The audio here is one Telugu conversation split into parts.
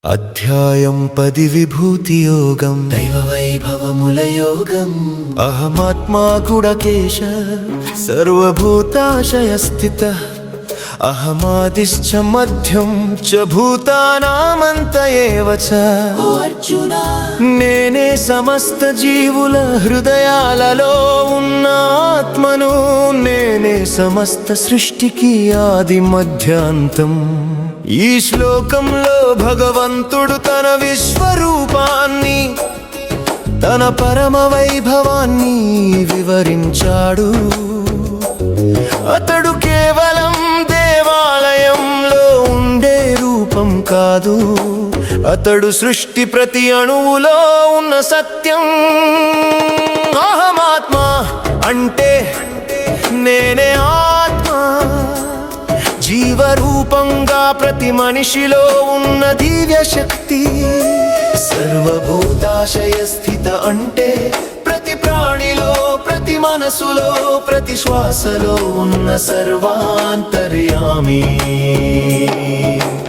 అధ్యాయం 10 విభూతి యోగం దైవ వైభవముల యోగం అహమాత్మా గుడకేశ సర్వభూతాశయ స్థిత అహమాదిశ్చ మధ్యం చ భూతానామంత ఏవ చ అర్జున నేనే సమస్త జీవుల హృదయాలలో ఉన్న ఆత్మను నేనే సమస్త సృష్టికి ఆది మధ్యాంతం ఈ శ్లోకంలో భగవంతుడు తన విశ్వరూపాన్ని తన పరమ వైభవాన్ని వివరించాడు. అతడు కేవలం దేవాలయంలో ఉండే రూపం కాదు, అతడు సృష్టి ప్రతి అణువులో ఉన్న సత్యం. అహమాత్మ అంటే నేనే ఆత్మ, జీవరూపంగా ప్రతి మనిషిలో ఉన్న దివ్య శక్తి. సర్వభూతాశయ స్థిత అంటే ప్రతి ప్రాణిలో, ప్రతి మనసులో, ప్రతి శ్వాసలో ఉన్న సర్వాంతర్యామి.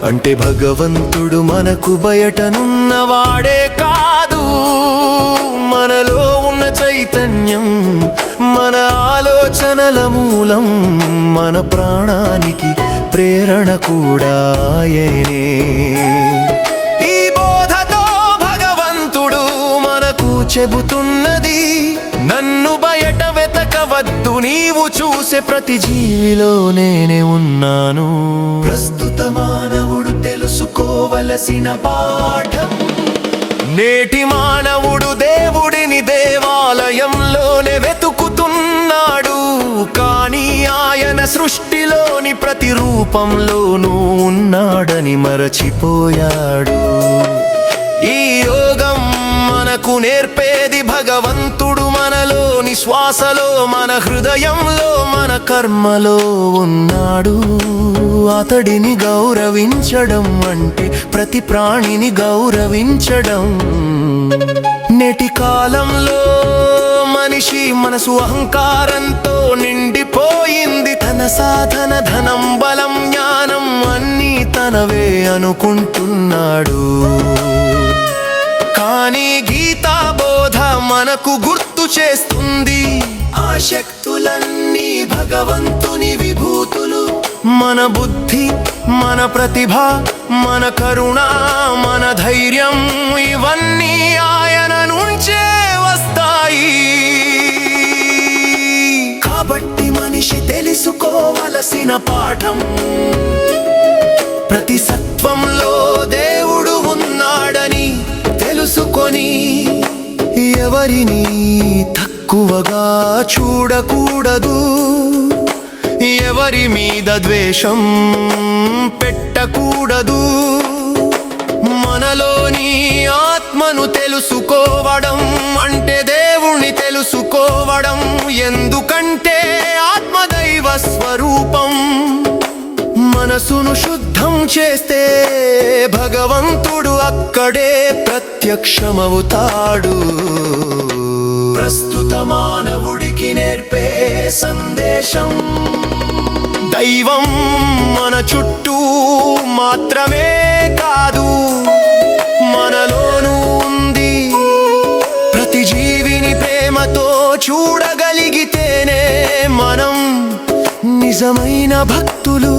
అంటే భగవంతుడు మనకు బయటనున్నవాడే కాదు, మనలో ఉన్న చైతన్యం, మన ఆలోచనల మూలం, మన ప్రాణానికి ప్రేరణ కూడా ఆయనే. ఈ బోధతో భగవంతుడు మనకు చెబుతున్నది, నన్ను బయట వెతకవద్దు, నీవు చూసే ప్రతి జీవిలో నేనే ఉన్నాను. ప్రస్తుత మానవుడు తెలుసుకోవలసిన పాఠం, నేటి మానవుడు దేవుడిని దేవాలయంలోనే వెతుకుతున్నాడు, కానీ ఆయన సృష్టిలోని ప్రతి రూపంలోనూ ఉన్నాడని మరచిపోయాడు. ఈ యోగం మనకు నేర్పేది భగవంతుడు మనలోని శ్వాసలో, మన హృదయంలో, మన కర్మలో ఉన్నాడు. అతడిని గౌరవించడం అంటే ప్రతి ప్రాణిని గౌరవించడం. నేటి కాలంలో మనిషి మనసు అహంకారంతో నిండిపోయింది. తన సాధన, ధనం, బలం, జ్ఞానం అన్నీ తనవే అనుకుంటున్నాడు. కానీ గీతా బోధ మనకు గుర్తు చేస్తుంది, ఆ శక్తులన్నీ భగవంతుని విభూతులు. మన బుద్ధి, మన ప్రతిభ, మన కరుణ, మన ధైర్యం ఇవన్నీ ఆయన నుంచే వస్తాయి. కాబట్టి మనిషి తెలుసుకోవలసిన పాఠం, ప్రతి సత్వంలో దేవుడు ఉన్నాడని తెలుసుకొని ఎవరిని తక్కువగా చూడకూడదు, ఎవరి మీద ద్వేషం పెట్టకూడదు. మనలోని ఆత్మను తెలుసుకోవడం అంటే దేవుణ్ణి తెలుసుకోవడం, ఎందుకంటే ఆత్మదైవ స్వరూపం. మనసును శుద్ధం చేస్తే భగవంతుడు అక్కడే ప్రత్యక్షమవుతాడు. ప్రస్తుత మానవుడికి నేర్పే సందేశం, దైవం మన చుట్టూ మాత్రమే కాదు, మనలోనూ ఉంది. ప్రతి జీవిని ప్రేమతో చూడగలిగితేనే మనం నిజమైన భక్తులు.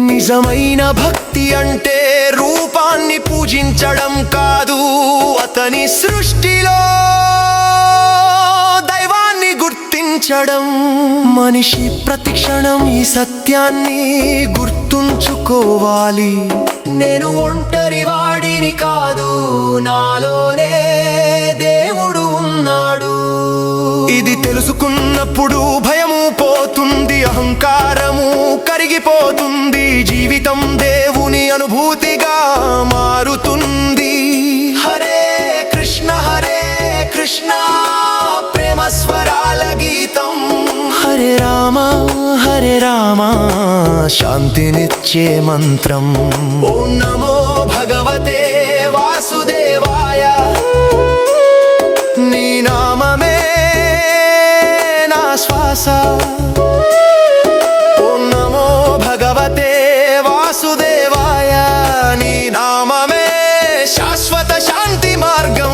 నిజమైన భక్తి అంటే రూపాన్ని పూజించడం కాదు, అతని సృష్టిలో దైవాన్ని గుర్తించడం. మనిషి ప్రతి క్షణం ఈ సత్యాన్ని గుర్తుంచుకోవాలి, నేను ఒంటరి వాడిని కాదు, నాలోనే దేవుడు ఉన్నాడు. ఇది తెలుసుకున్నప్పుడు భయము పోతుంది, అహంకారము కరిగిపోతుంది, జీవితం దేవుని అనుభూతిగా మారుతుంది. హరే కృష్ణ ప్రేమ స్వరాల గీతం, హరే రామ శాంతినిచ్చే మంత్రం. ఓం నమో భగవతే వాసుదేవాయ, నీ నామమే నా శ్వాస. ఓం నమో భగవతే వాసుదేవాయ, నీ నామమే మార్గం